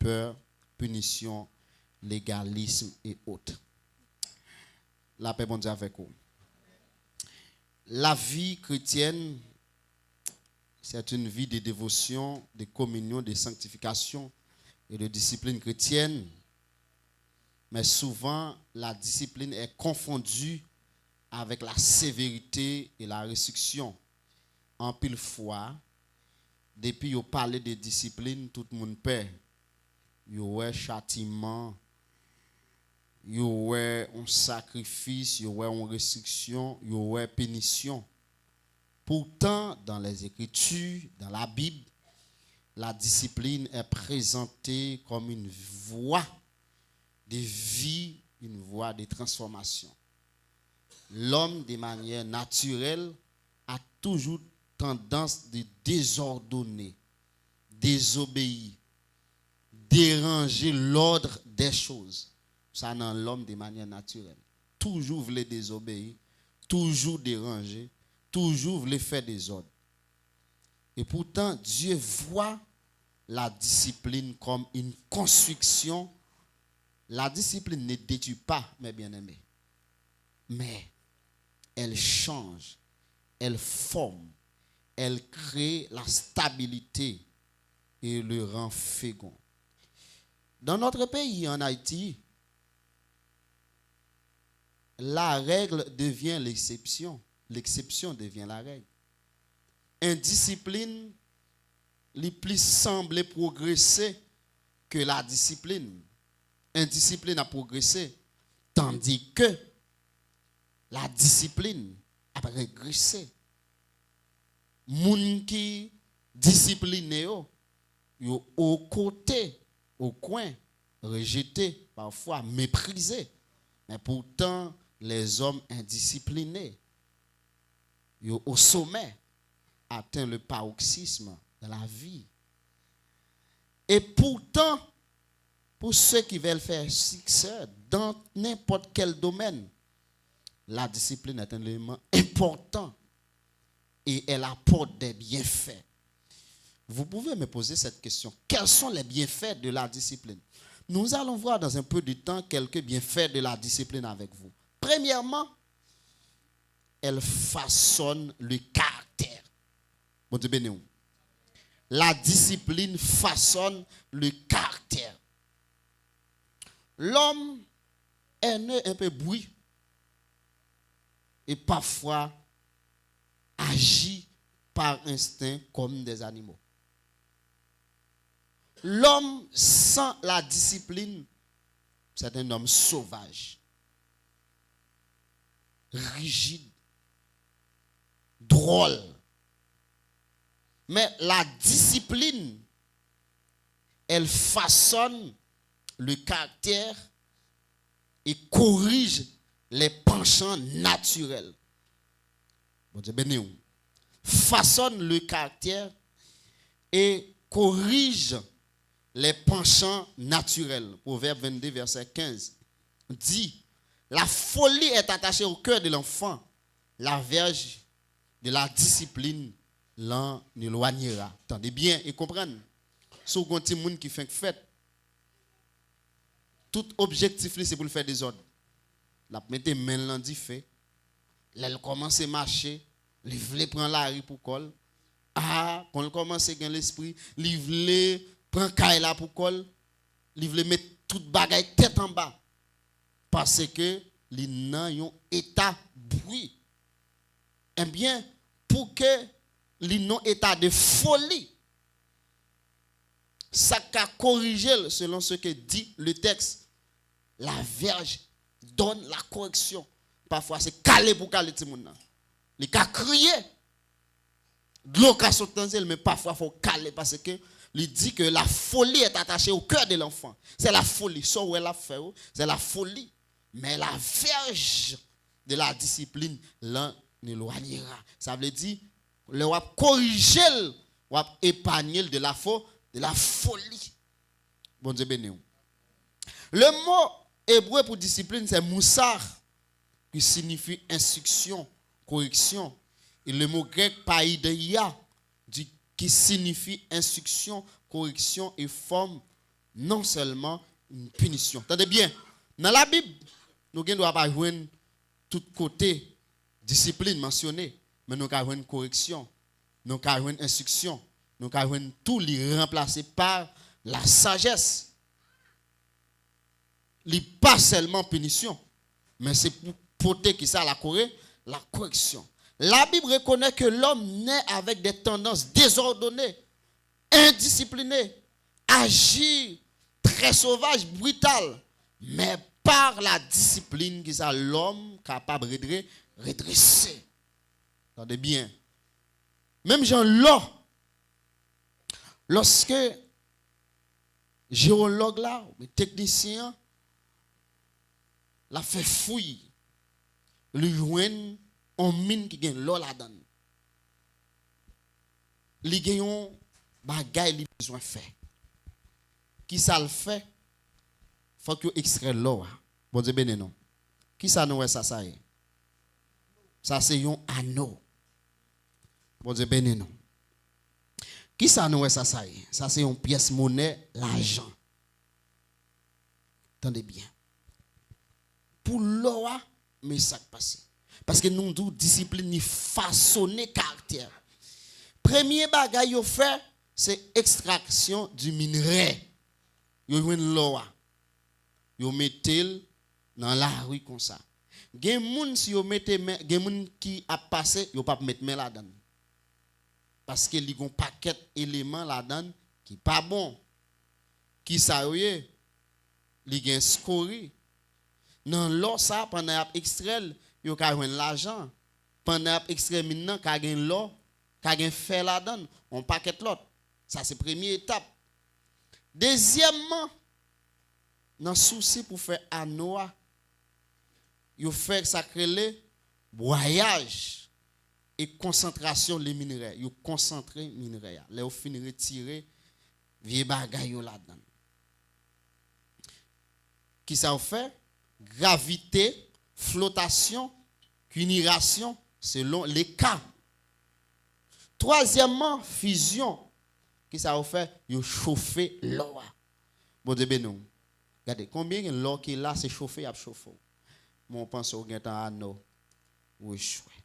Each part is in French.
peur, punition, légalisme et autres. La paix, bon Dieu, avec vous. La vie chrétienne, c'est une vie de dévotion, de communion, de sanctification et de discipline chrétienne. Mais souvent, la discipline est confondue avec la sévérité et la restriction. En pile fois, depuis qu'on parle de discipline, tout le monde perd. Il y a châtiment, il y a un sacrifice, il y a une restriction, il y a punition. Pourtant, dans les Écritures, dans la Bible, la discipline est présentée comme une voie de vie, une voie de transformation. L'homme, de manière naturelle, a toujours tendance de désordonner, désobéir, déranger l'ordre des choses. Ça dans l'homme de manière naturelle. Toujours voulait désobéir, toujours déranger, toujours voulait faire des ordres. Et pourtant, Dieu voit la discipline comme une construction. La discipline ne détruit pas, mes bien-aimés. Mais elle change, elle forme, elle crée la stabilité et le rend fécond. Dans notre pays, en Haïti, la règle devient l'exception. L'exception devient la règle. Indiscipline, les plus semble progresser que la discipline. Indiscipline a progressé, tandis que la discipline a régressé. Moun qui discipliné yo au côté, au coin, rejeté, parfois méprisé. Mais pourtant, les hommes indisciplinés, yo au sommet, atteint le paroxysme de la vie. Et pourtant, pour ceux qui veulent faire succès dans n'importe quel domaine, la discipline est un élément important et elle apporte des bienfaits. Vous pouvez me poser cette question. Quels sont les bienfaits de la discipline? Nous allons voir dans un peu de temps quelques bienfaits de la discipline avec vous. Premièrement, elle façonne le caractère. Bon Dieu béni. La discipline façonne le caractère. L'homme est né un peu bruit et parfois agit par instinct comme des animaux. L'homme sans la discipline, c'est un homme sauvage, rigide, drôle. Mais la discipline, elle façonne le caractère et corrige les penchants naturels. Bon Dieu béni. Façonne le caractère et corrige les penchants naturels. Proverbe 22, verset 15 dit: la folie est attachée au cœur de l'enfant, la verge de la discipline l'en éloignera. Attendez bien et comprenez. Si vous avez des gens qui font fête, tout objectif c'est pour le faire des ordres. La mettez main lundi fait, elle commence à marcher, elle veut prendre la rue pour col. Ah, quand elle commence à gagner l'esprit, elle veut prendre caille là pour col, elle veut mettre toute bagaille tête en bas parce que les nan yon état bruit. Eh bien, pour que les non état de folie, ça qu'a corrigé selon ce que dit le texte. La verge donne la correction. Parfois c'est calé pour caler tout le monde. Il a crié. De l'eau qu'a sauté, mais parfois il faut caler parce que il dit que la folie est attachée au cœur de l'enfant. C'est la folie. Ça où elle a fait, c'est la folie. Mais la verge de la discipline l'en éloignera. Ça veut dire le wap corriger, wap épargner de la folie. Bon Dieu béni. Le mot hébreu pour discipline c'est moussar, qui signifie instruction, correction. Et le mot grec paideia, qui signifie instruction, correction et forme non seulement une punition. Attendez bien, dans la Bible, nous ne doit pas jouer tout côté discipline mentionnée, mais nous avons une correction, nous avons une instruction, nous avons tout les remplacer par la sagesse. Il n'est pas seulement punition, mais c'est pour porter qui ça la correction. La Bible reconnaît que l'homme naît avec des tendances désordonnées, indisciplinées, agir très sauvage, brutal, mais par la discipline qui ça l'homme capable de redresser. Attendez bien. Même Jean là, lorsque géologue là, le technicien, l'a fait fouille, lui joigne en mine qui gagne l'eau là-dedans. Li gagne bagay li besoin faire. Qui ça le fait? Faut que extrait l'eau. Bon Dieu béni non. Qui ça nous ça ça est? Ça c'est un anneau. Bon Dieu béni non. Qui ça nous ça ça est? Ça c'est une pièce monnaie, l'argent. Attendez bien. Pour l'eau, mais ça passe. Parce que nous avons discipline ni façonner caractère. Premier bagage yo fait c'est extraction du minerai. Yo joine l'eau. Yo mettez dans la rue comme ça. Gen moun si yo mette gen moun qui a passé yo pas mettre main là-dedans. Parce que li gon paquet éléments là-dedans qui pas bon. Qui ça yoye? Li gen scorie. Dans l'eau ça pendant ap extrait yo ka joine l'argent. Pendant ap extrait maintenant ka gen l'eau, ka gen fer là-dedans, on paquet l'autre. Ça c'est première étape. Deuxièmement, dans souci pour faire anneau, yo fait sacré broyage et concentration les minerais, yo concentrer minerais. Là yo fin retirer vieux bagay yo là-dedans. Qui ça fait? Gravité, flottation, cunisation selon les cas. Troisièmement, fusion. Qui ça fait? Yo chauffer l'eau. Bon Dieu béni. Regardez, combien de l'eau qui est là, c'est chauffé, a chauffé. Mon pense au gain à nous. Oui, chouette.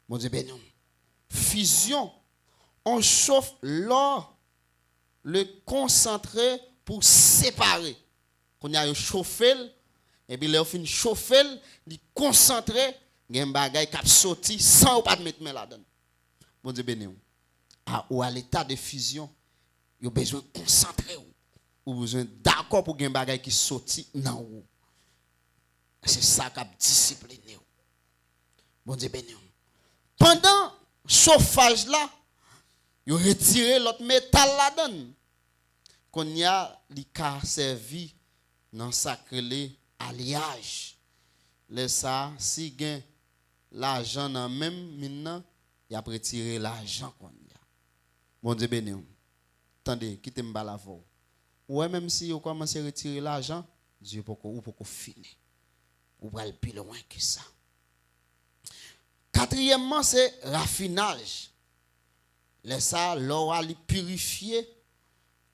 Bon Dieu béni. Fusion. On chauffe l'eau, le concentré pour séparer. Quand il y a chauffé, et puis là, on finit chauffer, il concentré, il y a un bagage qui a sorti sans pas mettre main là-dedans. Bon Dieu béni. Ou à l'état de fusion, il y a besoin de concentrer. Ou besoin d'accord pour un bagage qui sorti non. C'est ça qui a discipliné. Bon Dieu béni. Pendant chauffage là, il retiré l'autre métal là-dedans. Qu'on y a li ka servi dans sacré alliage. Le ça si gain l'argent dans même maintenant, il a retiré l'argent qu'on y a. Bon Dieu béni. Attendez, quittez me la voix. Ouais, même si vous commencez à retirer l'argent, Dieu peut finir. Ou va aller plus loin que ça. Quatrièmement, c'est raffinage. Laisse ça, l'eau à purifier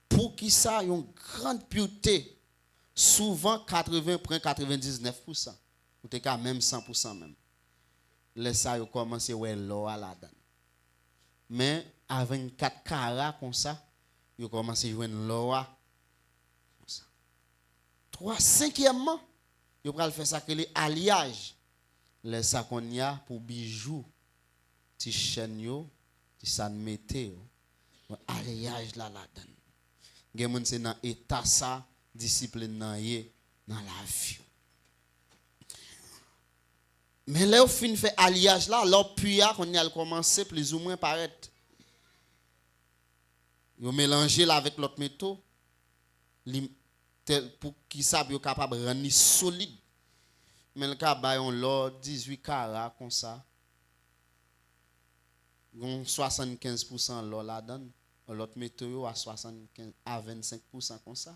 pour qu'il ça ait une grande pureté. Souvent 80,99%. Ou peut-être même 100% même. Laisse ça, vous commencez à voir l'eau là-dedans. Mais à 24 carats comme ça, vous commencez à jouer l'eau. Cinquièmement, vous pouvez faire ça que les alliages. Les ça qu'on y a pour bijoux, ti chaîne yo, ti san mette alliage là-dedans. Gen moun c'est dans état ça, discipline dans la vie. Mais là au fin fait alliage là, l'or puya qu'on y a commencé plus ou moins paraître. Yo mélanger là avec l'autre métaux pour qui ça yo capable rendre solide. Mais le cas bayon l'or 18 carats comme ça. 75% l'or là-dedans, l'autre métaux à 75 à 25% comme ça.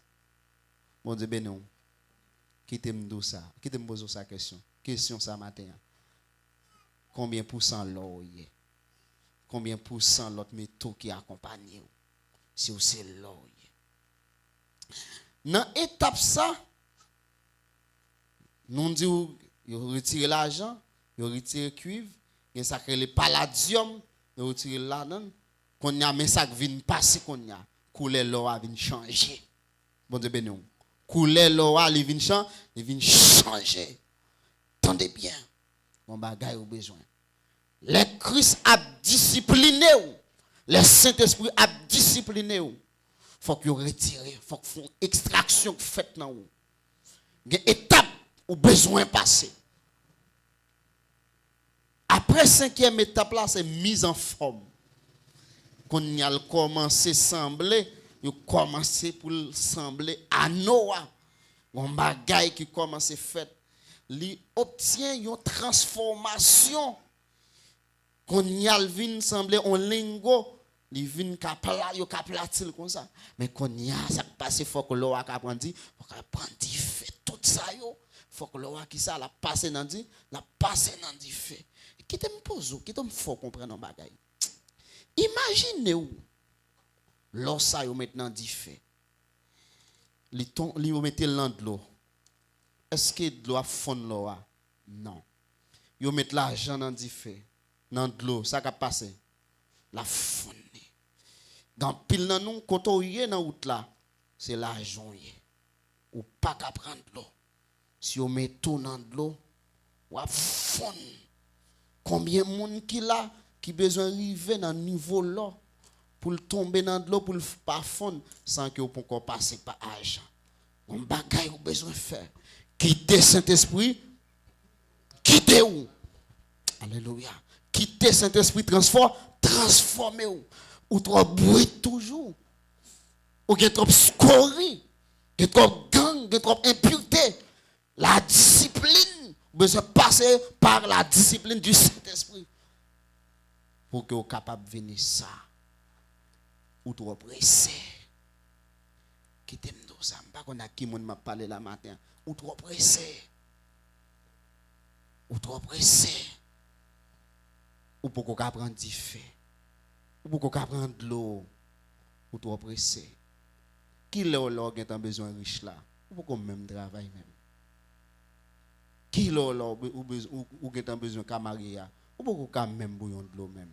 Bon Dieu béni. Qui t'aime dire ça? Qui t'aime poser ça question? Question ça matin. Combien % l'or y est? Combien % l'autre métaux qui accompagne? Si c'est l'or. Dans étape ça, nous disons, vous retirez l'argent, vous retirez le cuivre, vous sacré le palladium, vous retirez là-dedans. Qu'on y a, mais ça vient passer, qu'on y a, couler l'eau vient changer. Bon Dieu béni. Couler l'eau vient changer. Tendez bien. Mon bagage au besoin. Le Christ a discipliné, le Saint-Esprit a discipliné. Faut que vous retirez, faut que vous extraction faite dans vous. Il y a une étape où besoin passer. Après cinquième étape là, c'est mise en forme. Quand il a commencé à sembler, il commencé pour sembler à Noah. Un bagage qui commence à faire, il obtient une transformation. Quand il a vient sembler en lingot, il vient caplatil comme ça. Mais quand il a ça passe, il faut que l'eau apprendre, faut qu'apprendre fait tout ça yo. Faut que l'eau qui ça la passer dans dit, la passer dans dit fait. Qui te me pose, qui te me faut comprendre un bagage. Imaginez-vous, lorsque vous maintenant dit fait, vous mettez dans de l'eau. Est-ce que de l'eau a fond l'eau? Non. Vous mettez l'argent dans dit fait, dans de l'eau, ça va passer. La fond. Dans pile dans nous, quand on y est dans route là, c'est l'argent. Ou pas qu'à prendre de l'eau. Si on met tout dans de l'eau, ou à fond. Combien de monde qui là, qui besoin d'arriver dans le niveau là, pour tomber dans de l'eau, pour ne pas fondre, sans que vous puissiez encore passer par argent. On bagaille vous besoin de faire. Quittez Saint-Esprit. Quittez où? Alléluia. Quittez Saint-Esprit, transformez-vous. Ou trop bruit toujours. Ou get trop scorie. Get trop gang, get trop impureté. La discipline. Vous besoin passer par la discipline du Saint-Esprit. Pour que vous soyez capable de venir ça. Ou trop pressé. Quittez-moi ça. Je ne sais pas qui m'a parlé la matin. Ou trop pressé. Ou trop pressé. Ou pour qu'on apprenne du fait. Ou pour qu'on apprenne de l'eau. Ou trop pressé. Qui l'a a besoin de riche là? Ou pour qu'on même travaille même. Qui l'a ou a besoin de camaria? Ou pour qu'on même bouillon de l'eau même.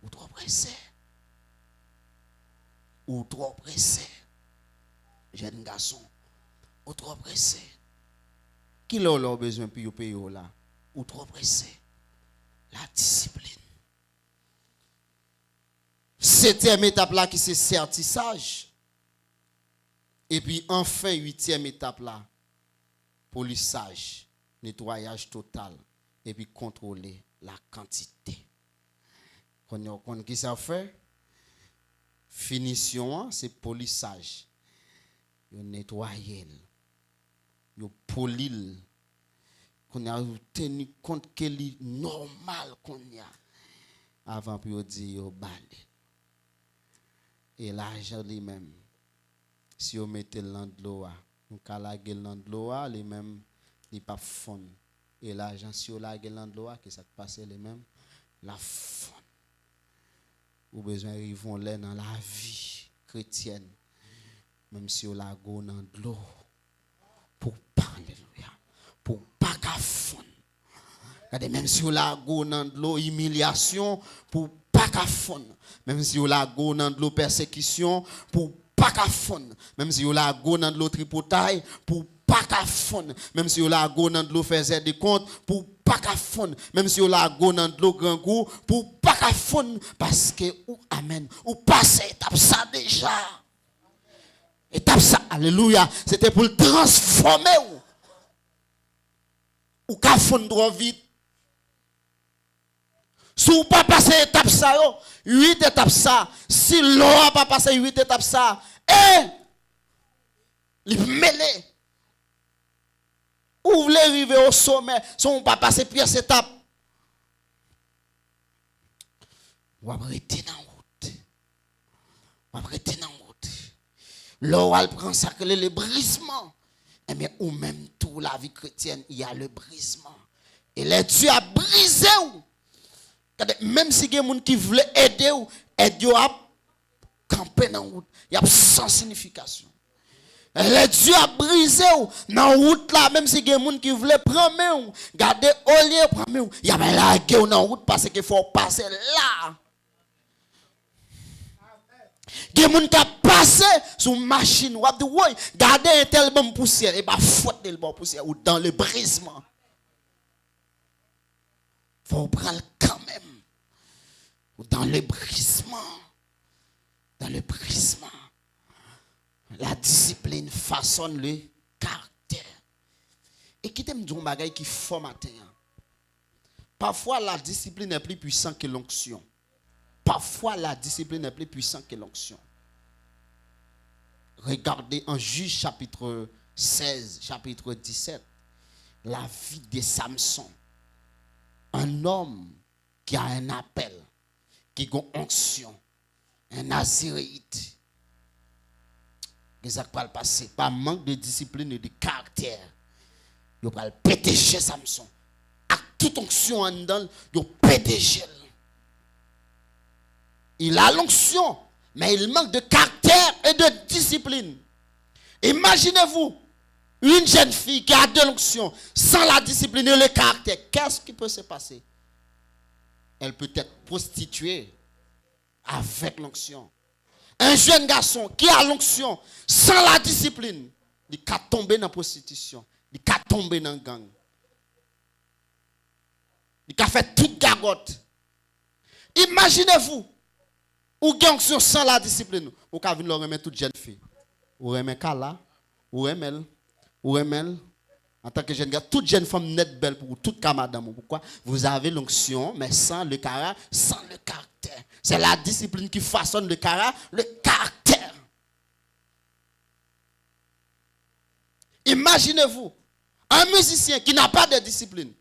Ou trop pressé. Ou trop pressé. Jeune garçon. Ou trop pressé. Qui l'a besoin de payer là? Ou trop pressé. La discipline. Septième étape là qui c'est certissage. Et puis enfin huitième étape là, polissage, nettoyage total. Et puis contrôler la quantité. Quand qui ça fait? Finition, c'est polissage. Vous nettoyez, vous polissez. Qu'on a tenu compte que c'est normal qu'on y a. Avant puis dire yo balé. Et l'argent lui-même, si vous mettez l'an de l'eau, vous calagez l'an de l'eau, lui-même, il pas fond. Et l'argent, si vous lagez l'an de l'eau, qu'est-ce qui passe lui-même? La fond. Vous besoin de vivre dans la vie chrétienne, même si vous lagez l'an de l'eau, pour parler, pour pas qu'à fond. Même si vous lagez l'an de l'eau, humiliation, pour pas qu'à fond. Même si vous la go dans de l'eau persécution pour pas qu'à fond. Même si vous la go dans de l'eau tripotaille pour pas qu'à fond. Même si vous la go dans de l'eau faire des comptes pour pas qu'à fond. Même si vous la go dans de l'eau grand goût pour pas qu'à fond. Parce que, ou amen, ou passez étape ça déjà. Étape ça, alléluia, c'était pour le transformer ou qu'à fond trop vite. Si vous ne pas passer étape ça, 8 étapes ça, si l'eau n'a pas passé 8 étapes ça, il mêlé. Vous voulez arriver au sommet, si vous ne pas passer pièce étape. Vous arrêtez dans la route. Vous arrêtez dans la route. L'eau, elle prend ça que le brisement. Et bien, ou même tout la vie chrétienne, il y a le brisement. Et les Dieu a brisé. Même si il y a des gens qui veulent aider, aider à camper dans la route. Il y a sans signification. Les dieux a brisé ou dans la route là, même si il y a des gens qui veulent prendre, garder au lieu prendre, il y a la guerre dans la route parce qu'il faut passer là. Il y a des gens qui passent sur une machine, ou dit oui, garder un tel bon poussière, et bien faute le bon poussière ou dans le brisement. Il faut prendre quand même. Ou dans le brisement. Dans le brisement. La discipline façonne le caractère. Et qui t'aime dire un bagage qui formaté. Parfois la discipline est plus puissante que l'onction. Parfois la discipline est plus puissante que l'onction. Regardez en Juge chapitre 16, chapitre 17, la vie de Samson. Un homme qui a un appel, qui a une onction, un naziréite. Qu'est-ce qui va le passer? Par manque de discipline et de caractère, il va le péter chez Samson. À toute onction en dedans, il va péter chez lui. Il a l'onction, mais il manque de caractère et de discipline. Imaginez-vous une jeune fille qui a de l'onction sans la discipline et le caractère. Qu'est-ce qui peut se passer? Elle peut être prostituée avec l'onction. Un jeune garçon qui a l'onction sans la discipline, il va tomber dans la prostitution, il va tomber dans le gang. Il va faire toute gagotte. Imaginez-vous, ou l'onction sans la discipline, ou quand vous remettre toute jeune fille. Ou remet Kala, ou remel, en tant que jeune gars, toute jeune femme nette belle pour toute madame. Pourquoi? Vous avez l'onction, mais sans le caractère, sans le caractère. C'est la discipline qui façonne le caractère. Imaginez-vous, un musicien qui n'a pas de discipline.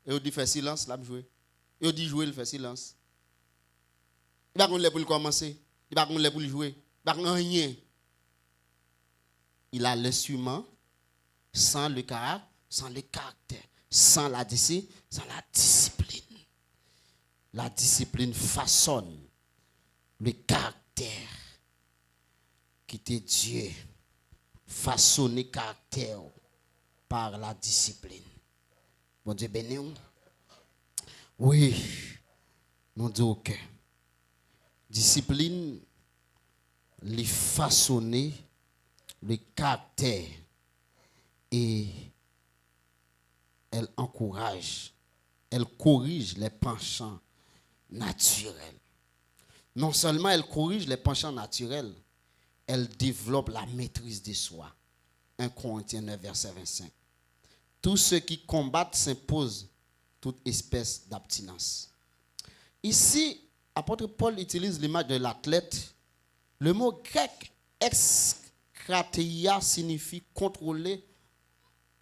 Et on dit fait silence, là, jouer. Et on dit jouer, il fait silence. Il va qu'on pour commencer. Il va qu'on pour jouer. Il va qu'on rien. Il a l'instrument sans le caractère, sans la discipline. La discipline façonne le caractère qui était Dieu. Façonner le caractère par la discipline. Bon Dieu béni. Oui, nous disons que discipline, les façonner le caractère et elle encourage, elle corrige les penchants naturels. Non seulement elle corrige les penchants naturels, elle développe la maîtrise de soi. 1 Corinthiens 9, verset 25. Tous ceux qui combattent s'imposent toute espèce d'abstinence. Ici, apôtre Paul utilise l'image de l'athlète. Le mot grec exkrateia signifie contrôler,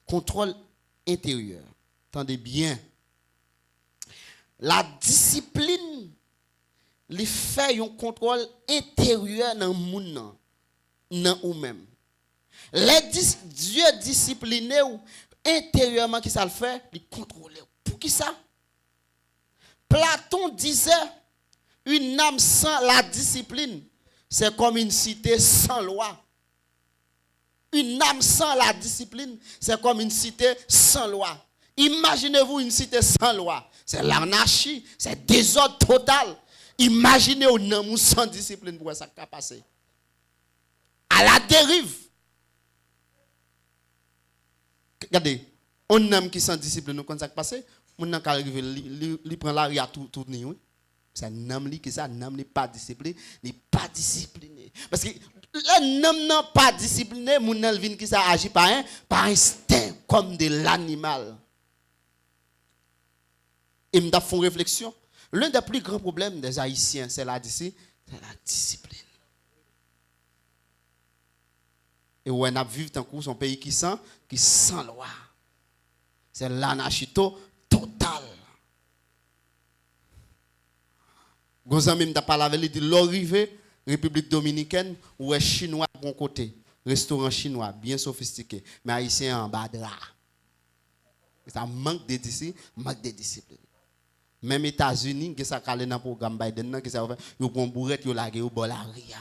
contrôle intérieur. Entendez bien. La discipline lui fait un contrôle intérieur dans le monde, dans nous-mêmes. Dieu discipliné ou intérieurement qui ça le fait, il contrôle. Pour qui ça? Platon disait une âme sans la discipline, c'est comme une cité sans loi. Une âme sans la discipline, c'est comme une cité sans loi. Imaginez-vous une cité sans loi. C'est l'anarchie, c'est désordre total. Imaginez un homme sans discipline pour ça qui a passé. À la dérive. Regardez, un homme qui sans discipline, quand ça qui passe, mon homme qui arrive, il prend la ria tout nuit. C'est un homme qui ça, un homme n'est pas discipliné, n'est pas discipliné. Parce que l'homme n'est pas discipliné, mon homme vient qui ça agit par instinct comme de l'animal. Et me font réflexion. L'un des plus grands problèmes des Haïtiens, c'est la discipline. Et où on a vécu tant que son pays qui sans loi. C'est l'anarchie totale. Gonzame m'a parlé avec lui, il dit l'arrivée République dominicaine où est chinois de bon côté, restaurant chinois bien sophistiqué, mais haïtien en bas de là. Ça manque de discipline. Même États-Unis, qui ça calé dans le programme Biden, qui ça fait, ils prend bourrette, ils lagué au bol la ria.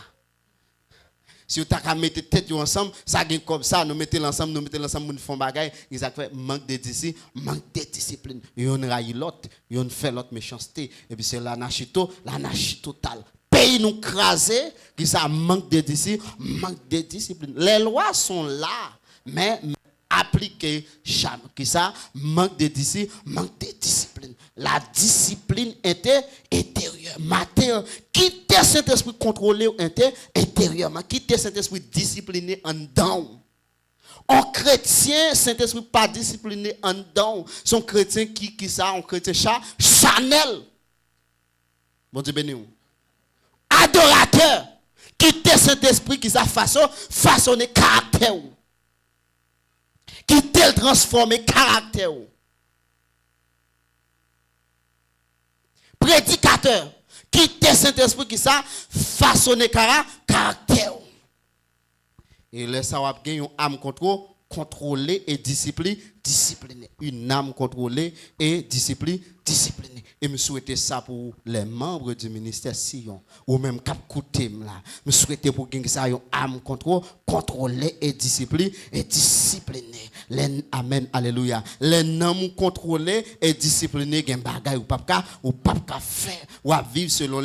Si vous avez mis tête ensemble, ça gagne comme ça, nous mettons l'ensemble, nous font bagaille, ils fait manque de discipline. Ils ont raillé l'autre, ils ont fait l'autre méchanceté. Et puis c'est l'anarchie totale. Pays nous crasé, qui ça manque de discipline. Les lois sont là, mais appliquer qui ça manque de discipline. La discipline était intérieure, matérielle. Quitter cet esprit contrôlé intérieurement, quitter cet esprit discipliné en dedans. Un chrétien, Saint-Esprit pas discipliné en dedans. Son chrétien qui ça, un chrétien Chanel. Bon Dieu béni. Adorateur. Quitter Saint-Esprit qui ça façonner caractère. Qui tel transformer caractère. Prédicateur, qui tel Saint-Esprit qui ça façonner caractère. Et là ça va gagner une âme contrôlée et disciplinée. Une âme contrôlée et disciplinée. Et me souhaiter ça pour les membres du ministère Sion ou même cap côté là. Me souhaiter pour gagner ça une âme contrôlée et disciplinée. Amen, alléluia. Les âmes contrôlées et disciplinées gen bagay ou pas faire ou à vivre selon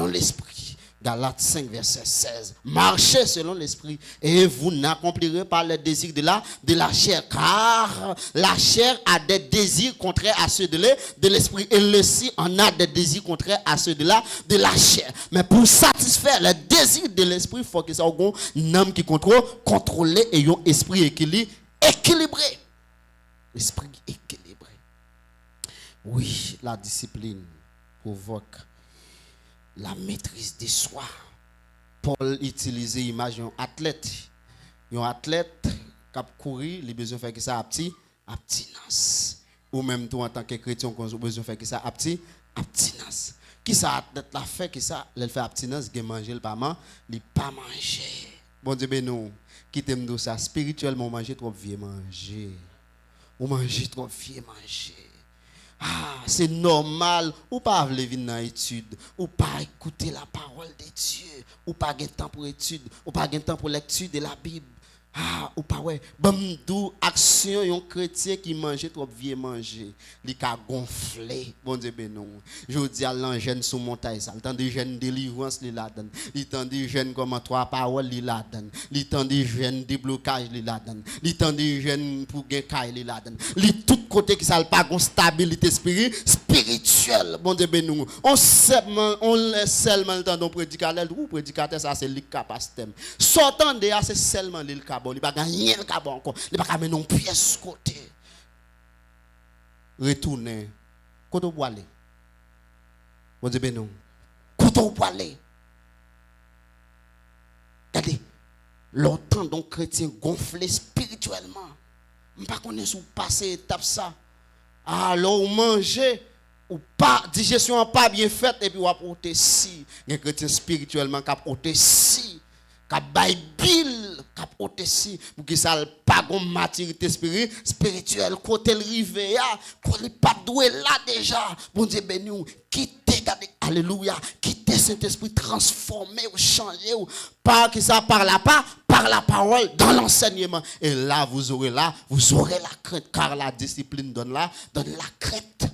l'esprit. Galates 5, verset 16. Marchez selon l'esprit et vous n'accomplirez pas les désirs de la chair. Car la chair a des désirs contraires à ceux de l'esprit. Et le si en a des désirs contraires à ceux de la chair. Mais pour satisfaire les désirs de l'esprit, il faut que ça ait un homme qui contrôle et un esprit équilibré. Esprit équilibré. Oui, la discipline provoque la maîtrise de soi. Paul utilisait l'image d'un athlète. Un athlète qui a couru, il a besoin de faire ça à abstinence. Ou même toi en tant que chrétien, on a besoin de faire ça à abstinence. Qui ça athlète l'a fait, qui ça, il fait abstinence, il mange le pas manger. Bon Dieu, ben nous, qui t'aime de ça, spirituellement, manger trop vieux manger. Ou manger trop vieux manger. Ah, c'est normal, ou pas venir dans l'étude, ou pas écouter la parole de Dieu, ou pas avoir temps pour étude, ou pas avoir temps pour lecture de la Bible. Ah, ou pas ouais, bamdou action yon chrétien qui mange trop vieux manger, li ka gonflé. Bon Dieu ben non. Je dis à l'engène sous montagne ça, le temps de jeune délivrance li la donne. Le temps de jeune comment trois paroles li la donne. Le temps de jeune déblocage li la donne. Le temps de jeune pour gain kay li la donne. Li tout côté qui ça pas gon stabilité spirituelle. Bon Dieu ben non. On laisse seulement le temps d'un prédicateur ou prédicateur ça c'est li capacité. Sortant de c'est seulement li capable. Il va gagner le cabot encore. Il va gagner non pièce côté. Retourner. Côté où aller? Bon Dieu ben non. Côté où aller? Regardez. Longtemps donc chrétien gonflé spirituellement. On pas connaître sous passer étape ça. Alors manger ou pas digestion pas bien faite et puis ou apporter si. Un chrétien spirituellement qui apporter si. Ka Bible ka protesi pour que ça pas gon maturité spirituelle côté le rivé ya ko li pas doué là déjà bon Dieu béni quitter alléluia quitter Saint-Esprit transformer ou changer ou par que ça par la parole dans l'enseignement et là vous aurez la crainte car la discipline donne la crainte.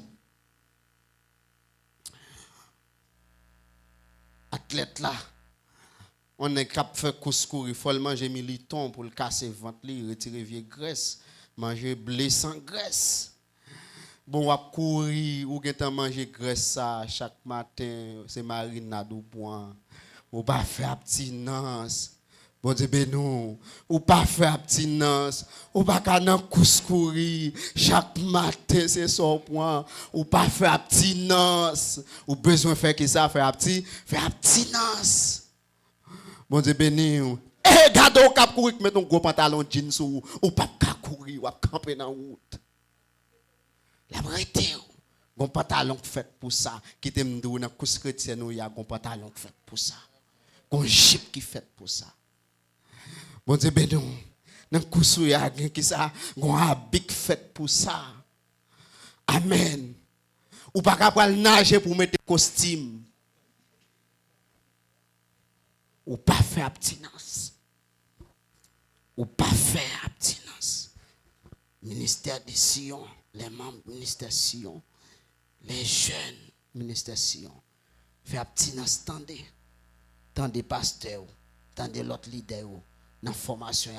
Athlète là on est capable de faire couscous, il faut manger militon pour le casser le ventre, retirer vieille graisse, manger blé sans graisse. Bon, on va courir, ou bien manger graisse ça chaque matin, c'est marinade ou point. Ou pas faire abstinence. Bon Dieu ben non, ou pas faire abstinence, ou pas qu'un couscous chaque matin c'est son point, ou pas faire abstinence, ou besoin faire que ça faire abstinence. Bon Dieu béni. Eh, garde au cap courir mettre un gros pantalon jeans ou pas courir ou camper dans route. La vérité, un pantalon fait pour ça. Qui t'aime de dans course chrétienne il y a un pantalon fait pour ça. Un jeep qui fait pour ça. Bon Dieu béni. Dans course il y a qui ça, un habit fait pour ça. Amen. Ou pas capable nager pour mettre costume. Ou pas faire abstinence. ou pas faire abstinence. Ministère de Sion, les membres du ministère Sion, les jeunes ministère Sion, fait abstinence, tendez pasteur, tendez l'autre leader, dans la formation,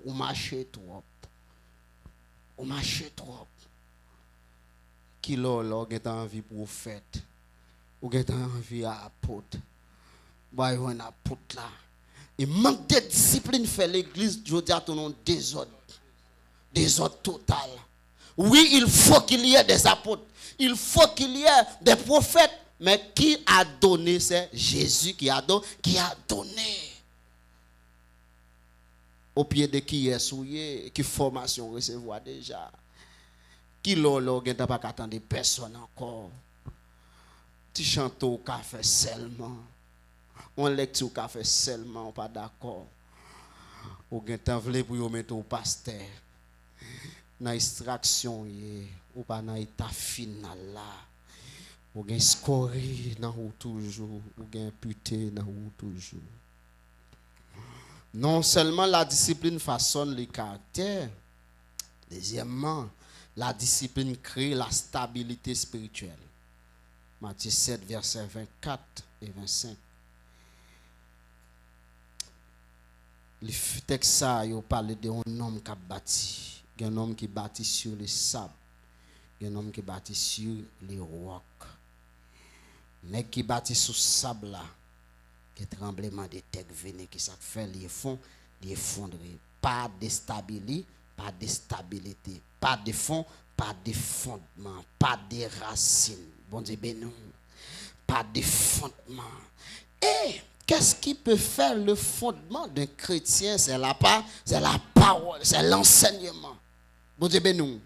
ou marchez trop. Ou marchez trop. Qui l'a envie prophète, ou qui a envie apôtre. Bah, il y a un apôtre là. Il manque de discipline fait l'église, je dis à ton nom, désordre total. Oui, il faut qu'il y ait des apôtres, il faut qu'il y ait des prophètes, mais qui a donné? C'est Jésus qui a donné. Au pied de qui est souillé, qui formation recevoir déjà. Qui l'a pas attendre personne encore. Tu chantes au café seulement. On lecture au café seulement, on pas d'accord. Ou gen tan vle pour yo mettre au pasteur. Dans extraction ou pas dans état final là. Ou gen scorer dans ou toujours, ou gen puté dans ou toujours. Non seulement la discipline façonne les caractères, deuxièmement, la discipline crée la stabilité spirituelle. Matthieu 7, versets 24 et 25. Le texte ça, il parle d'un homme qui a bâti. Un homme qui bâtit sur le sable. Un homme qui bâtit sur les rocs. Mais qui bâtit sur le sable là, que tremblement de terre venu, qui ça fait les fonds, les effondrer. Pas de stabilité, pas de fond, pas de fondement, pas de racines. Bon Dieu béni. Pas de fondement. Et qu'est-ce qui peut faire le fondement d'un chrétien? C'est la parole, c'est l'enseignement. Bon Dieu béni.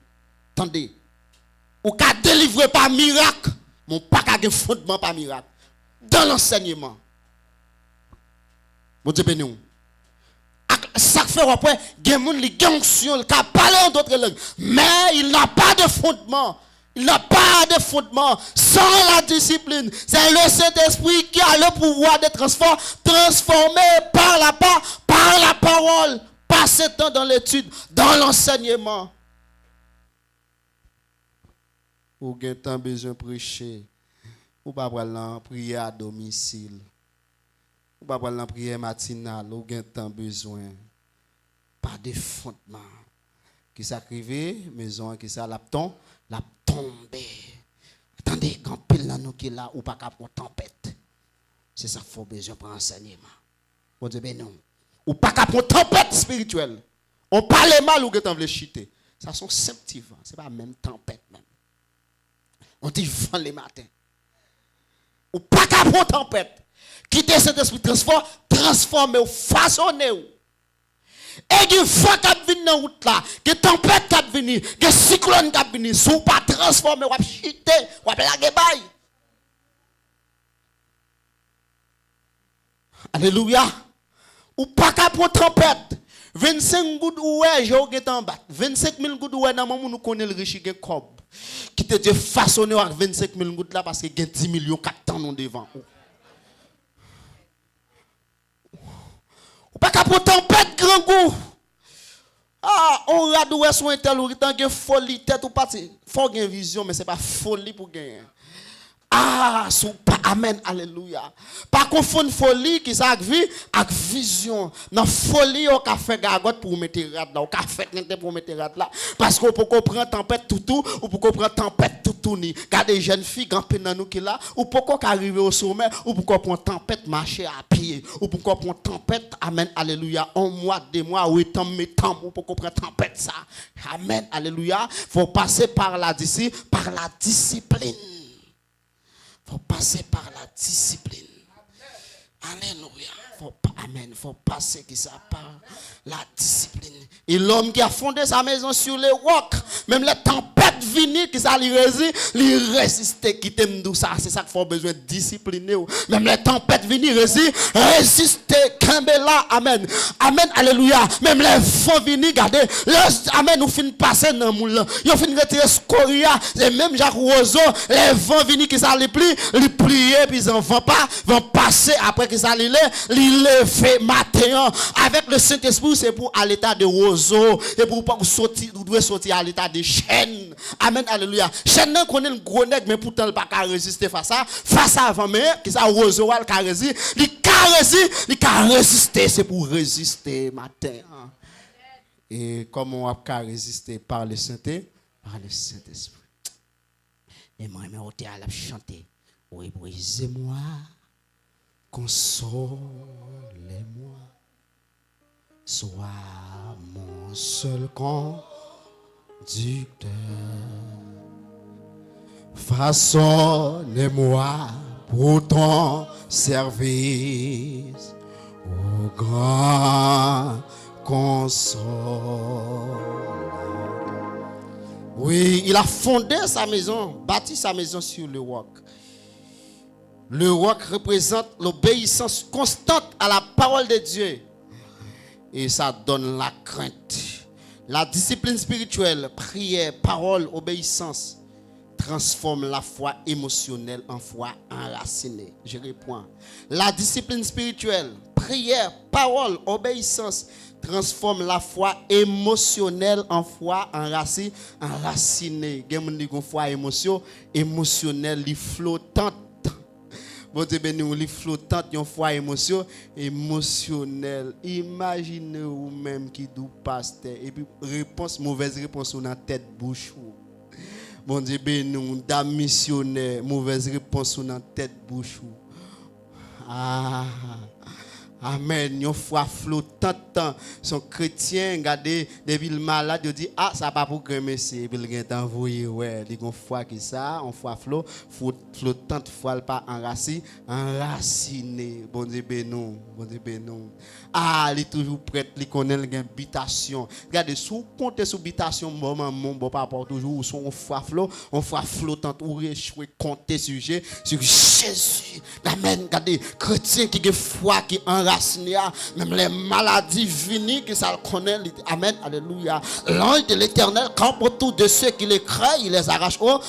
Attendez. Ou qu'à délivrer par miracle, mon pas qu'à fondement par miracle. Dans l'enseignement. Bon Dieu béni. Ça fait après, il y a des gens qui parlent d'autres langues, mais il n'a pas de fondement. Il n'a pas de fondement sans la discipline. C'est le Saint-Esprit qui a le pouvoir de transformer par la parole, passer temps dans l'étude, dans l'enseignement. Ou avez besoin de prêcher, ou pas prier à domicile, ou pas prier matinale, ou avez besoin. Pas de fondement. Qui s'arrive, maison qui ça la tombe. Attendez, quand pile dans nous qui là ou pas capable tempête. C'est ça qu'il faut besoin pour enseignement. Bon Dieu ben non. Ou pas capable tempête spirituelle. On parle mal ou que t'en veux chiter. Ça sont simples vents, c'est pas même tempête même. On dit vent les matins. Ou pas capable tempête. Quitter cet esprit transformer ou façonner ou. Et que vent qui vient dans route là, que tempête qui vient, que cyclone qui vient, si vous pas transformer, ou chiter, ou laguer bail. Alléluia. Ou pas qu'à prendre tempête. 25 gouttes oué, j'ai oué en bas. 25 000 gouttes oué, dans le moment où nous connaissons le riche qui est cob. Qui te dit façonner avec 25 000 gouttes là parce qu'il y a 10 millions 4 ans devant. Ou pas qu'à prendre tempête grand goût. Ah, on radoué son intelligent, tant que folie tête ou parti. Faut gagner vision mais c'est pas folie pour gagner. Ah, amen, alléluia. Pas confondre folie qui ça avec vie avec vision. Dans folie on ka fait gagote pour mettre rad là, on ka fait n'était pour mettre rad là parce qu'on peut comprendre tempête tout ou pour comprendre tempête tout ni. Regardez jeunes filles campé dans nous qui là ou pourquoi arriver au sommet ou pourquoi prendre tempête marcher à pied ou pourquoi prendre tempête, amen, alléluia. Un mois, 2 mois, 8 ans, ou pour comprendre tempête ça. Amen, alléluia. Faut passer par la discipline. Faut passer par la discipline. Alléluia. Amen. Faut passer qui ça par la discipline. Et l'homme qui a fondé sa maison sur les rocs, même les tempêtes vini qui ça li résister qui t'aime tout ça, c'est ça qu'il faut besoin de discipliner. Même les tempêtes vini résister là, amen. Amen, alléluia. Même les vents vini, regardez, amen, nous fin passer dans moule. Yo fin retirer scoria, c'est même Jacques Roseau, les vents vini qui ça li plier puis ils vont passer après que ça li lever matin avec le Saint-Esprit, c'est pour à l'état de roseau et pour pas sortir, vous devez sortir à l'état de chêne. Amen, alléluia. Chêne nan connaît un gros nèg mais pourtant il pas qu'à résister face à avant mais qui ça roseau il qu'à résister, il qu'à résister, c'est pour résister matin. Et comment on peut résister par le Saint-Esprit? Par le Saint-Esprit. Et moi, je vais chanter. Oui, brisez-moi, consolez-moi, sois mon seul conducteur. Façonnez-moi pour ton service, au grand console. Oui, il a fondé sa maison, bâti sa maison sur le roc. Le roc représente l'obéissance constante à la parole de Dieu. Et ça donne la crainte. La discipline spirituelle, prière, parole, obéissance, transforme la foi émotionnelle en foi enracinée. Je réponds. La discipline spirituelle, prière, parole, obéissance, transforme la foi émotionnelle en foi enracinée. Il y a une foi émotionnelle, flottante. Bon Dieu béni, les flottante, une foi émotionnelle. Imaginez vous-même qui dou pasteur et puis mauvaise réponse dans tête bouche. Bon Dieu béni, dame missionnaire, mauvaise réponse dans tête bouche. Ah. Amen. Une foi flottante. Son chrétien, regardez, des villes malades, il dit, ah, ça pas pour que monsieur, puis il est envoyé, ouais. Il y a une foi qui ça, une foi flottante, foi pas enraciné. Bon Dieu bénou, bon Dieu bénou. Ah, il est toujours prêt, il connaît l'habitation. Regardez, si vous comptez sur l'habitation, mon papa toujours, sur une foi flottante, ou compter sur Jésus. Amen. Regardez, chrétien qui a foi qui enraciné. Même les maladies vinies que ça connaît. Amen, alléluia. L'ange de l'Éternel campe autour de ceux qui les craignent, il les arrache au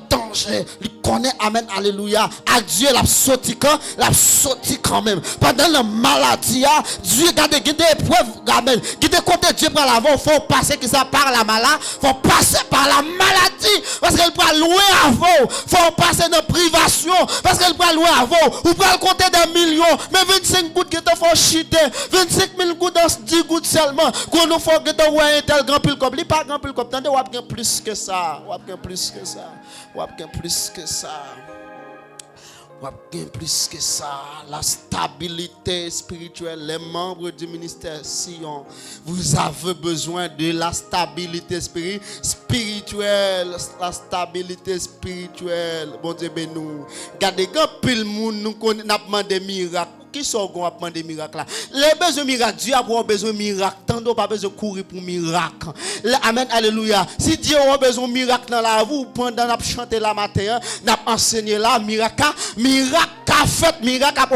danger. Il connaît, amen, alléluia. À Dieu, l'a sorti quand même. Pendant la maladie, Dieu garde des épreuves, amen. Qui te compte Dieu par l'avant, il faut passer que ça par la maladie, faut passer par la maladie parce qu'elle peut louer avant, faut passer dans privation parce qu'elle peut louer avant, ou peut compter des millions, mais 25 gouttes qui te font chiter, 25 000 gouttes dans 10 gouttes seulement, qu'on nous faut que tu aies un tel grand pile comme, il pas grand pile comme, attendez, ou bien plus que ça, ou bien plus que ça, ou bien plus que ça. Plus que ça, la stabilité spirituelle, les membres du ministère Sion, vous avez besoin de la stabilité spirituelle, la stabilité spirituelle. Bon Dieu, ben nous, regardez, quand pile monde nous connaît, n'a demandé miracles. Qui sont qu'on a demandé miracle là? Les besoins miracles, Dieu a besoin de miracle. Tant d'autres pas besoin de courir pour miracle. Amen, alléluia. Si Dieu a besoin de miracle dans la vie, pendant n'a chanter la matin, n'a enseigné là miracle a fait, miracle a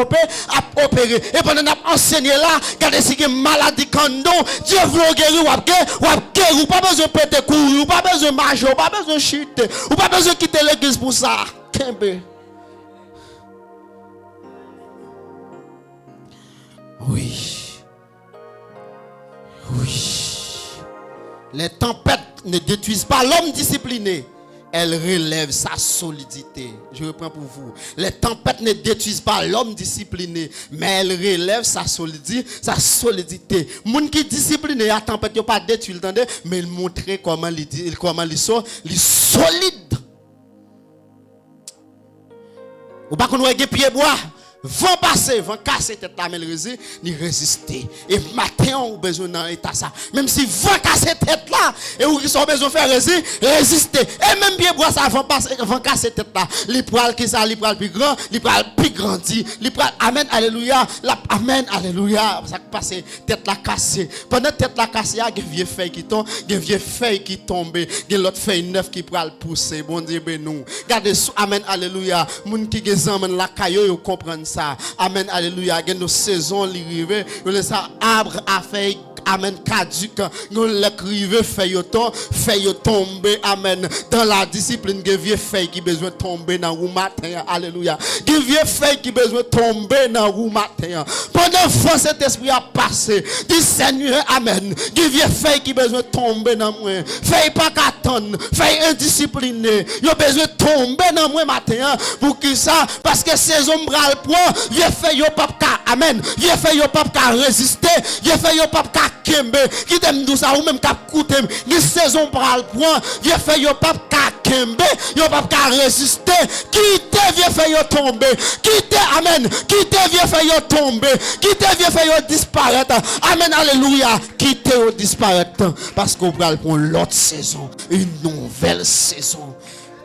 opéré. Et pendant n'a enseigné là, regardez si une maladie kando, Dieu veut guérir ou pas besoin de péter courir, ou pas besoin de marcher, ou pas besoin de chuter, ou pas besoin de quitter l'église pour ça. Kembe. Oui. Les tempêtes ne détruisent pas l'homme discipliné. Elles relèvent sa solidité. Je reprends pour vous. Les tempêtes ne détruisent pas l'homme discipliné, mais elles relèvent sa solidité. Moun qui discipliné, la tempête n'a pas détruit, entendez, mais il montre comment il solide. Ou pas qu'on ait pied bois. Vent passer, vent casser tête la mais ni résister. Et matin on a besoin dans état ça. Même si vent casser tête là et ou qui sont besoin faire résister. Et même bien bois ça vent casser tête là. Li pral qui ça, li pral plus grand, li pral plus grandi, li pral amen alléluia, amen alléluia. Ça passe tête la cassée. Pendant tête la cassée, il y a vieux feuille qui tombe, il y a vieux feuille qui tombe, il y a l'autre feuille neuf qui pral pousser. Bon Dieu ben nous. Regardez amen alléluia. Moun qui gen la caillou yo comprendre ça. Amen alléluia. Gen nos saisons li rive, yo laisse arbre à feuille amen caduc nous l'écrivez feuille tomber amen dans la discipline que vieux feuille qui besoin tomber dans roue matin alléluia que vieux feuille qui besoin tomber dans roue matin pendant que cet esprit a passé dit Seigneur amen que vieux feuille qui besoin tomber dans moi feuille pas qu'attendre feuille indiscipliné yo besoin tomber dans moi matin pour qui ça parce que saison bral point vieux feuille yo pas amen vieux feuille yo pas résister vieux feuille yo pas kembe qui t'aime tout ça ou même cap coûter ni saison pral point vieux fait yo pas kembe yo pas résister quitte vieux fait yo tomber quitte amen quitte vieux fait yo tomber quitte vieux fait yo disparaître amen alléluia quitte yo disparaître parce qu'on pral pour l'autre saison une nouvelle saison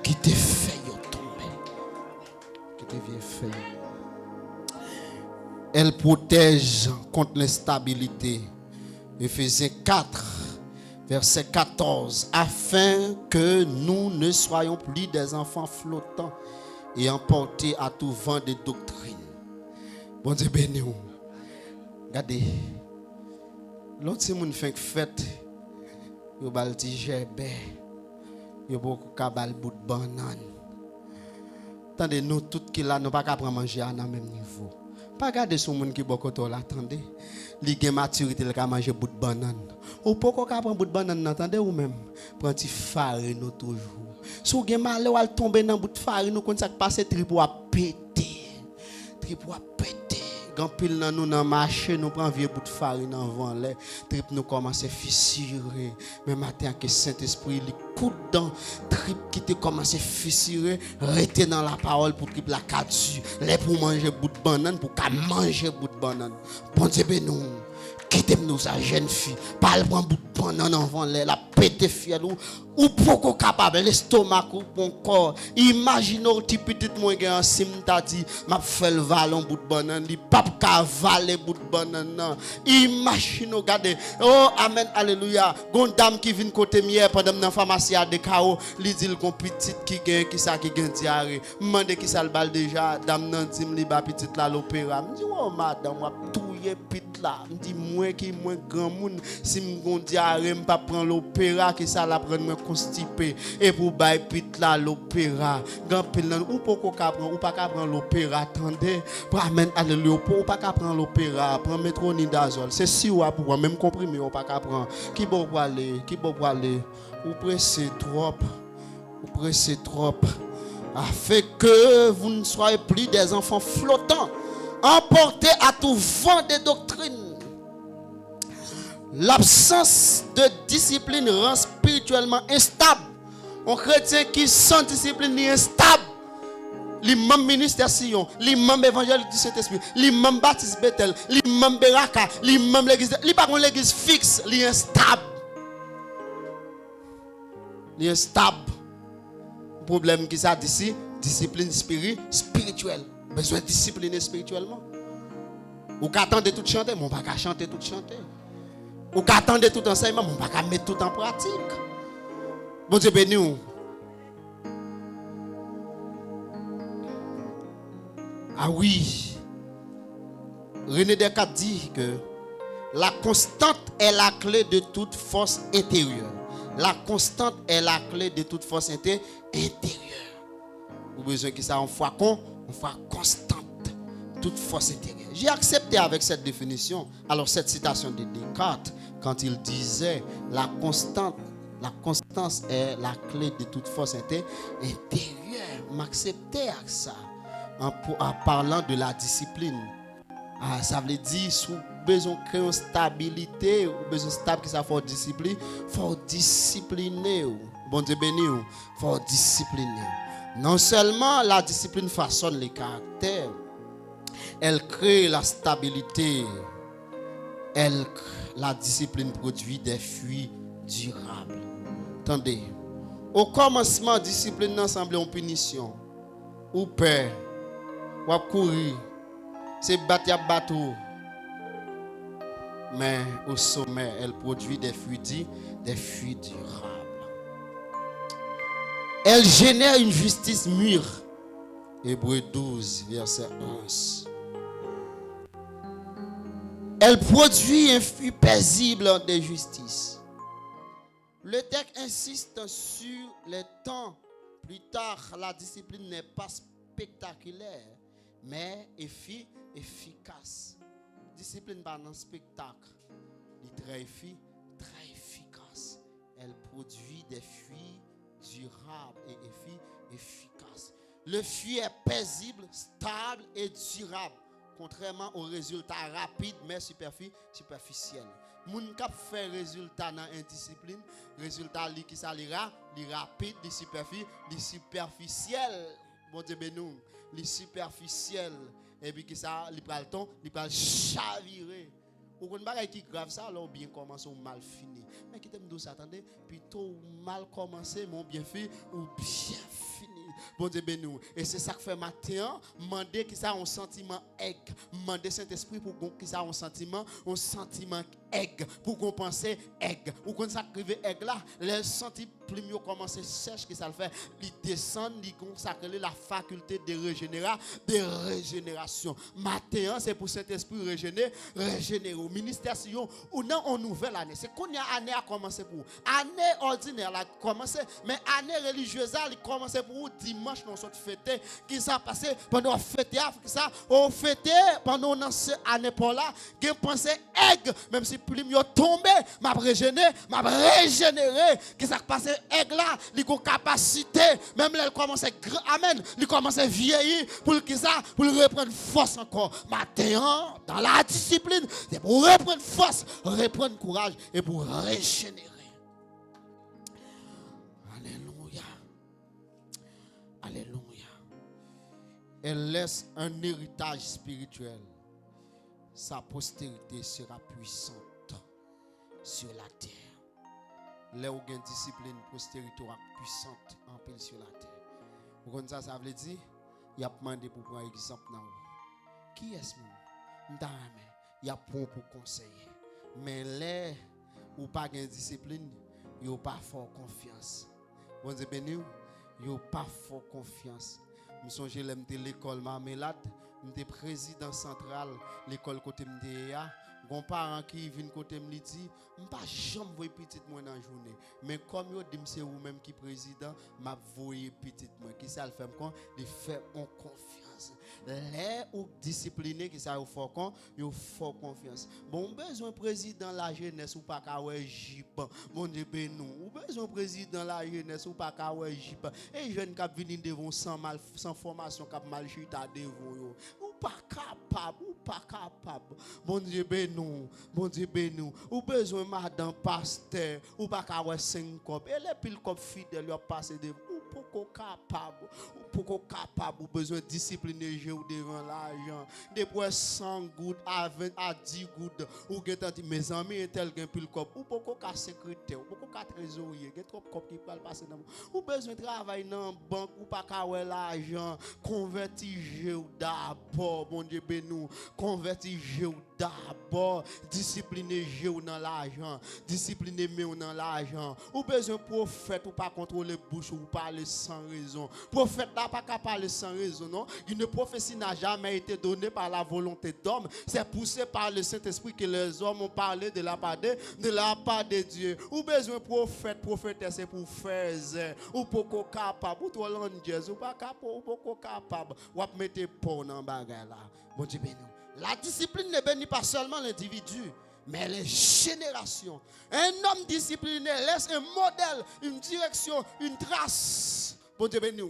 qui te fait yo tomber qui te vieux fait elle protège contre l'instabilité. Éphésiens 4, verset 14, afin que nous ne soyons plus des enfants flottants et emportés à tout vent de doctrine. Bon Dieu béni. Regardez, l'autre si moun fait fête, yo bal ti gerbe, yo beaucoup kabal bout de banane. Attendez, nous tout qui là, nous pas qu'à prendre manger à même niveau. Pas regarder son monde qui beaucoup là, attendez. Li gen maturité le ka manger bout de banane. Ou pourquoi ka prend bout de banane attendez ou même prend ti farine toujours. Sou gen malheur al tomber dans bout de farine nous kon ça passer tripo a péter. Tripo a péter. Gan pile nan nous dans marché nous prend vieux bout de farine en vent là, trip nous commence fissurer. Mais matin que Saint-Esprit li coup dans trip qui te commence fissurer, rester dans la parole pour trip la cadu. Les pour manger bout de banane pour ka manger bout de banane. Bon Dieu ben nous quittez-nous sa jeune fille, pas prendre bout de banane en vent là, la péter fiel ou pourquoi capable l'estomac ou mon corps. Imaginez ti petit moi gen en sim ta dit m'a fait le valon bout de banane, li pas ka valer bout de banane non. Imaginez regardez. Oh amen alléluia. Gon dame qui vient côté mière pendant dans pharmacie à de cao, li dit gon petite qui gen qui ça qui gen diarrhée. Mande qui ça le bal déjà, dame nan dit li ba petite là l'opéra. Me dit oh madame moi touyer petite là. Me dit moi qui moi grand monde si m'gon diarrhée me pas prendre l'opéra qui ça la prendre moi constipé et pour bail pit là l'opéra grand pile ou pourquoi ka prendre ou pas ka prendre l'opéra attendez pour amen alléluia ou pas ka prendre l'opéra prendre métronidazole c'est si ou pour même comprimé ou pas ka prendre qui bon pour aller ou pressé trop afin que vous ne soyez plus des enfants flottants emportés à tout vent de doctrine. L'absence de discipline rend spirituellement instable. Un chrétien qui sans discipline est instable. L'imam ministère Sion, l'imam évangélique du Saint-Esprit, l'imam baptiste Bethel, l'imam Beraka, l'imam l'église, il pas l'église fixe, il est instable. Il est instable. Problème qui ça d'ici, discipline spirituelle. Besoin de discipliner spirituellement. Ou qu'attendre tout chanter, mon pas qu'à chanter tout chanter. Ou qu'attendre tout enseignement, mon pas qu'à mettre tout en pratique. Bon Dieu béni ou. Ah oui. René Descartes dit que la constante est la clé de toute force intérieure. La constante est la clé de toute force intérieure. Vous besoin que ça en foi constante, toute force intérieure. J'ai accepté avec cette définition. Alors cette citation de Descartes, quand il disait la constance est la clé de toute force intérieure, m'accepter avec ça. En parlant de la discipline. Ça veut dire sous besoin de créer une stabilité, ou besoin stable qui ça faut discipline, faut discipliner. Bon Dieu béni, faut discipliner. Non seulement la discipline façonne les caractères, Elle crée la stabilité. La discipline produit des fruits durables. Attendez. Au commencement, discipline n'a semblé en punition. Ou peur. Ou courir. C'est battre bateau. Mais au sommet, elle produit des fruits durables. Elle génère une justice mûre. Hébreux 12, verset 11. Elle produit un fruit paisible de justice. Le texte insiste sur les temps. Plus tard, la discipline n'est pas spectaculaire, mais efficace. Discipline pas un spectacle. Elle est très efficace. Elle produit des fruits durables et efficaces. Le fruit est paisible, stable et durable, contrairement aux résultats rapides mais superficiels. Moun k'ap fait résultat dans indiscipline, résultat li qui ça li rapide, li superficiel. Bon Dieu ben nous, li superficiel et puis qui ça li pral ton, li pral chavirer. Ou kon bagay qui grave ça alors bien commencer ou mal fini. Mais qui t'aime douce attendez, plutôt mal commencer mon bien fait ou bien fini. Bon Dieu ben nous. Et c'est ça que fait matin, demander qui ça un sentiment aigle, demander Saint-Esprit pour qui ça un sentiment aigle, pour qu'on pense aigle. Ou qu'on s'acrive aigle là, les sentiments plus mieux commencer sèche que ça le fait, il descend, il consacre la faculté de régénération. Matin c'est pour Saint-Esprit régénérer au ministère Sion ou non en nouvelle année. C'est qu'on y a année à commencer pour année ordinaire là commencer, mais année religieuse là commencer pour dimanche dans cette fête qui ça passé pendant fête ça on fête pendant cette année pour là qui pensait aigle même si plus mieux tombé m'a régénérer qui ça passé aigle là il a capacité même là il commence amen il commence à vieillir pour qui ça pour reprendre force encore matin dans la discipline c'est pour reprendre force reprendre courage et pour régénérer. Alléluia. Elle laisse un héritage spirituel. Sa postérité sera puissante sur la terre. Là où il y a une discipline, postérité sera puissante en pile sur la terre. Vous comprenez ça veut dire, il y a demandé pour prendre exemple. Qui est-ce que il y a bon pour conseiller. Mais là où pas de discipline, il n'y a pas fort confiance. Bon Dieu béni. Yo pas fort confiance. Je songe l'école Marmelade, j'étais président central l'école côté m'déa. Gon parent qui vient côté me dit, m'pas jamais voir petite moi dans journée. Mais comme yo dit c'est vous même qui président, m'a voyer petite moi. Qui ça le fait quoi? Il fait en confiance. Les ou discipliné qui ça fort confiance. Bon besoin président la jeunesse ou pas ka ouais jip. Mon Dieu ben nous. Ou besoin président la jeunesse ou pas ka ouais jip. Et jeune qui venir devant sans formation qui mal chita devant yo. Ou pas capable. Bon Dieu ben nous. Ou besoin madame pasteur ou pas ka ouais 5 cop. Et les pile cop fidèle yo passer devant. Ou capable ou besoin de discipliner devant l'argent depuis 100 gouttes à 20 à 10 gouttes ou dit mes amis tel gain pile cop ou beaucoup ka secrétaire ou beaucoup ka trésorier get trop cop qui parle passer dans ou besoin de travailler dans banque ou pas ka ouais l'argent convertir d'abord mon Dieu ben nous convertir d'abord discipliner dans l'argent discipliner dans l'argent ou besoin prophète ou pas contrôler bouche ou parler sans raison prophète n'a pas qu'à parler sans raison non une prophétie n'a jamais été donnée par la volonté d'homme c'est poussé par le Saint-Esprit que les hommes ont parlé de la part de Dieu ou besoin prophétesse c'est pour faire ou pour capable ou toi l'ange ou pas capable ou pour capable ou mettre pont dans bagarre là bon Dieu béni. La discipline ne bénit pas seulement l'individu, mais les générations. Un homme discipliné laisse un modèle, une direction, une trace. Bon Dieu béni.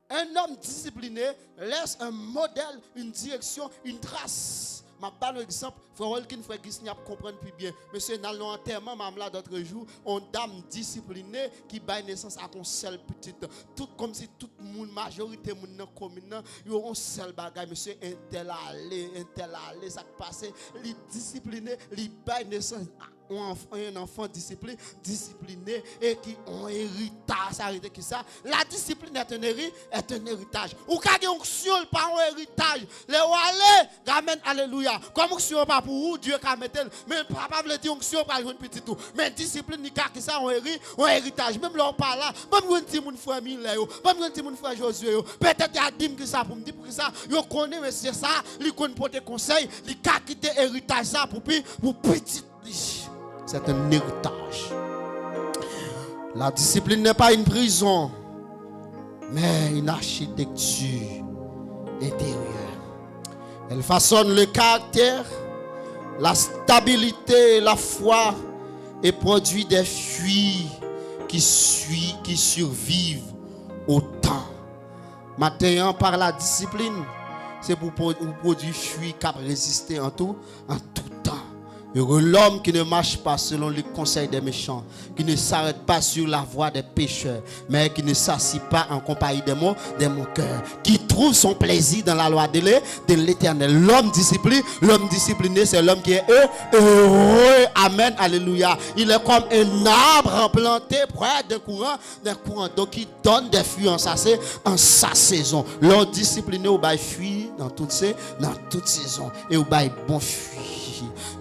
Un homme discipliné laisse un modèle, une direction, une trace. pas l'exemple, frère Walkin, frère Gisnia comprendre plus bien. Monsieur, dans l'enterrement, même là d'autres jours, on dame disciplinée qui baille naissance à une seule petite. Tout comme si tout le monde, majorité monde dans commune, ils ont un seul bagage. Monsieur, un tel allé, ça passe. Les disciplinés, les baille naissance un enfant discipliné et qui ont héritage. Ça arrête qui ça? La discipline est un héritage. Ou quand il y a onction, pas un héritage. Les walés, ramène alléluia. Comme onction pas pour vous, Dieu qu'a mettre. Mais papa veut dire onction pas une petite tout. Mais discipline ni qui ça un héritage. Même là on parle là, même un petit mon frère Mille, même un petit mon frère Josué. Peut-être il y a dit que ça pour me dire pour ça, yo connaît mais c'est ça, il connaît porter conseil, il qu'a quitter héritage ça pour petit. C'est un héritage. La discipline n'est pas une prison, mais une architecture intérieure. Elle façonne le caractère, la stabilité, la foi et produit des fruits qui survivent au temps. Maintenant, par la discipline, c'est pour produire fruits qui résistent en tout temps. Heureux l'homme qui ne marche pas selon les conseils des méchants, qui ne s'arrête pas sur la voie des pécheurs, mais qui ne s'assit pas en compagnie des moqueurs, qui trouve son plaisir dans la loi de l'Éternel. L'homme discipliné, c'est l'homme qui est heureux. Amen, alléluia. Il est comme un arbre planté près d'un courant, donc il donne des fruits en sa saison. L'homme discipliné au bail fruit dans toutes saisons et au bail bon fruit.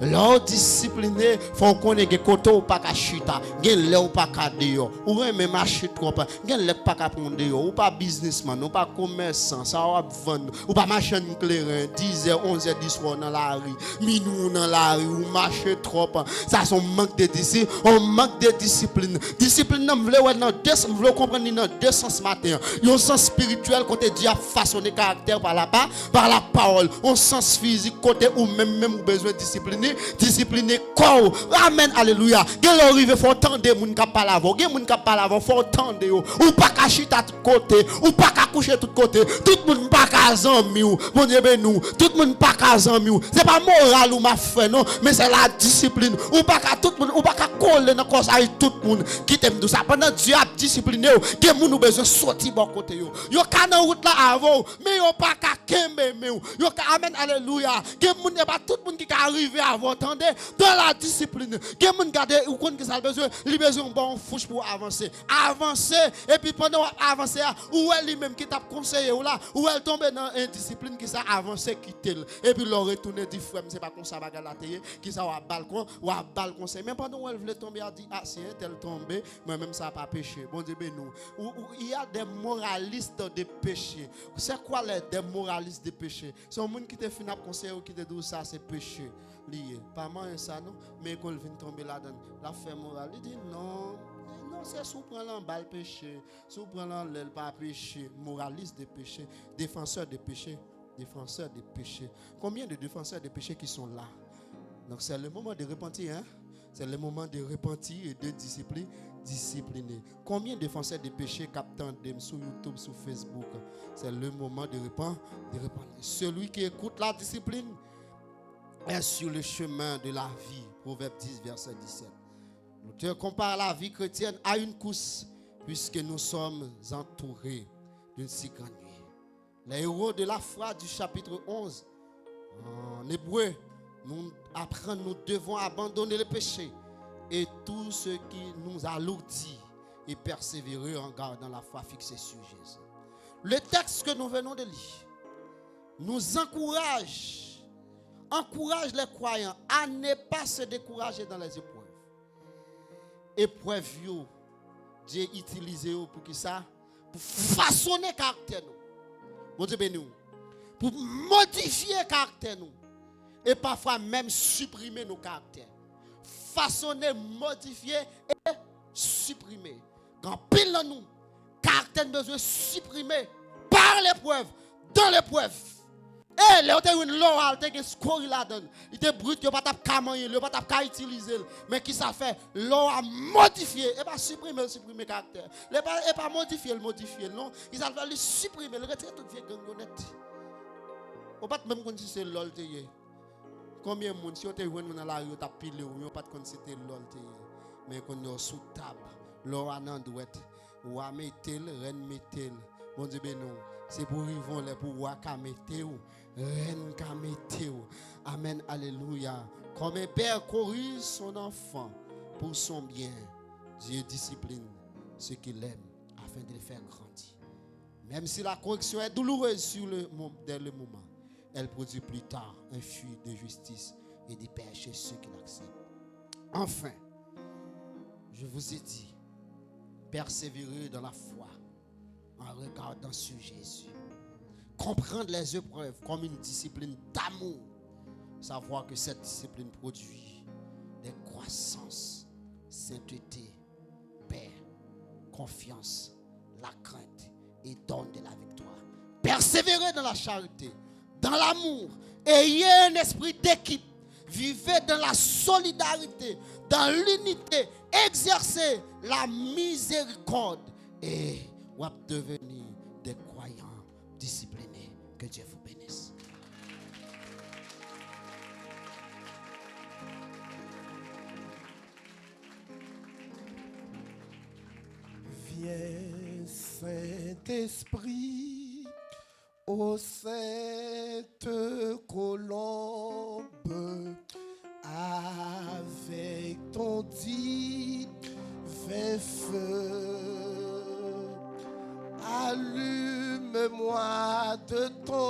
L'homme discipliné, faut qu'on ait des côtés ou pas qu'à chuta, gen ou pas qu'à dehors, ou même marcher trop, gen pas qu'à prendre dehors, ou pas businessman, ou pas commerçant, ça va vendre, ou pas marcher clairin, 10h, 11h, 10 soir dans la rue, minuit dans la rue, ou marcher trop, ça c'est un manque de discipline, on manque de discipline. Discipline, nous voulons comprendre dans deux sens matin. Il y a un sens spirituel côté Dieu a façonné caractère par la parole, un sens physique côté ou même besoin de discipliner corps. Amen, alléluia. Gen arrive faut tendre moun ka parler avant, gen moun ka parler avant faut tendre yo. Ou pas ka chita à tout côté, ou pas ka coucher tout côté. Tout moun pas ka zanmi ou. Bon Dieu ben nous, tout moun pas ka zanmi ou. C'est pas moral ou ma frère non, mais c'est la discipline. Ou pas ka tout moun, ou pas ka coller dans corps avec tout moun qui t'aime tout ça. Pendant Dieu a discipliné ou, gen moun ou besoin sortir bon côté yo. Yo ka nan route là avant, mais yo pas ka kembe mais yo ka amen alléluia. Gen moun n'est pas tout moun qui ka arriver avant. Attendez, dans la discipline, que moun garde ou qu'on que ça besoin, il besoin bon fouche pour avancer. Et puis pendant avancer, ou elle lui-même qui t'a conseillé ou là, ou elle tombe dans une discipline qui ça avancer quitter. Et puis leur retourner dit frère, c'est pas comme ça bagarre la télé, qui ça à balcon ou à balcon conseil. Même pendant où elle voulait tomber, elle dit ah si elle tomber, moi même ça pas péché. Bon Dieu ben nous. Il y a des moralistes de péché. C'est quoi les des moralistes de péché? C'est un monde qui te fin à conseiller ou qui te dit ça c'est péché. Lié. Pas moi ça non, mais quand il vient tomber là-dedans, la femme morale, il dit non, c'est sous prendre l'emballe péché, sous prendre l'aile pas péché, moraliste de péché, défenseur de péché. Combien de défenseurs de péché qui sont là? Donc c'est le moment de repentir, hein? C'est le moment de repentir et de discipliner. Combien de défenseurs de péché captent sur YouTube, sur Facebook? C'est le moment de repentir. Celui qui écoute la discipline est sur le chemin de la vie. Proverbe 10, verset 17. L'auteur compare la vie chrétienne à une course, puisque nous sommes entourés d'une si grande nuit. Les héros de la foi du chapitre 11, en hébreu, nous apprennent, nous devons abandonner le péché et tout ce qui nous alourdit et persévérer en gardant la foi fixée sur Jésus. Le texte que nous venons de lire nous encourage les croyants à ne pas se décourager dans les épreuves. Épreuves, Dieu utilise pour qui ça? Pour façonner caractère nous. Bon Dieu béni nous. Pour modifier caractère nous. Et parfois même supprimer nos caractères. Façonner, modifier et supprimer. Quand pile dans nous, caractère besoin supprimer par l'épreuve, dans l'épreuve. Eh, les autres une l'oral, t'es que score là-dedans. Il était brut, il pas tap camoyer, il pas tap utiliser. Mais qui ça fait? L'on a modifié, et pas supprimer caractère. Et pas modifier, non. Il a fallu supprimer, le retirer toute vieille gangonnette. On pas même quand c'est l'ol Combien de monde, si on te voit dans la rue, tu as pilé, ou pas de c'était l'ol, mais qu'on est sous table, l'or en douette, ou à mettre, reine mettre. Bon Dieu, ben non, c'est pour vivre les pouvoirs qu'à mettre, reine qu'à mettre. Amen, alléluia. Comme un père corrige son enfant pour son bien, Dieu discipline ce qu'il aime afin de le faire grandir. Même si la correction est douloureuse dès le moment, elle produit plus tard un fruit de justice et de paix chez ceux qui l'acceptent. Enfin, je vous ai dit, persévérer dans la foi en regardant sur Jésus. Comprendre les épreuves comme une discipline d'amour. Savoir que cette discipline produit des croissances, sainteté, paix, confiance, la crainte et donne de la victoire. Persévérez dans la charité, dans l'amour, ayez un esprit d'équipe, vivez dans la solidarité, dans l'unité, exercez la miséricorde et vous devenir des croyants disciplinés. Que Dieu vous bénisse. Viens, Saint-Esprit, ô sainte colombe, avec ton divin feu, allume-moi de ton